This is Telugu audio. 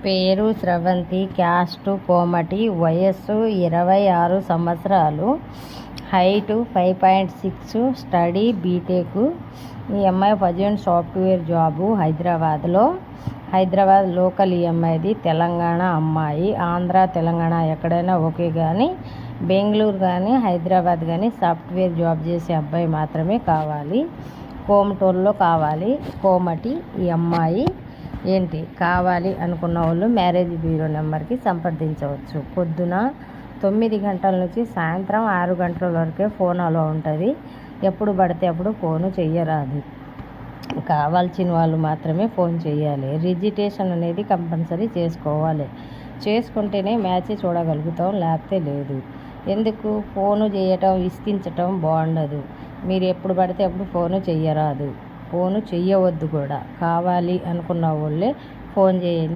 పేరు స్రవంతి, క్యాస్ట్ కోమటి, వయస్సు 26 సంవత్సరాలు, హైటు 5.6, స్టడీ బీటెక్. ఈ అమ్మాయి present software job Hyderabad local. ఈ అమ్మాయిది తెలంగాణ అమ్మాయి. ఆంధ్ర తెలంగాణ ఎక్కడైనా ఓకే, కానీ బెంగళూరు కానీ హైదరాబాద్ కానీ సాఫ్ట్వేర్ జాబ్ చేసే అబ్బాయి మాత్రమే కావాలి. కోమటోల్లో కావాలి. కోమటి ఈ అమ్మాయి. కావాలి అనుకున్న వాళ్ళు మ్యారేజ్ బ్యూరో నెంబర్కి సంప్రదించవచ్చు. పొద్దున 9 గంటల నుంచి సాయంత్రం 6 గంటల వరకే ఫోన్ అలో ఉంటుంది. ఎప్పుడు పడితే అప్పుడు ఫోను చెయ్యరాదు. కావాల్సిన వాళ్ళు మాత్రమే ఫోన్ చేయాలి. రిజిస్ట్రేషన్ అనేది కంపల్సరీ చేసుకోవాలి. చేసుకుంటేనే మ్యాచ్ చూడగలుగుతాం, లేకపోతే లేదు. ఎందుకు ఫోను చేయటం, విసిగించటం బాగుండదు. మీరు ఎప్పుడు పడితే అప్పుడు ఫోను చెయ్యరాదు, ఫోను చెయ్యవద్దు కూడా. కావాలి అనుకున్న వాళ్ళే ఫోన్ చేయండి.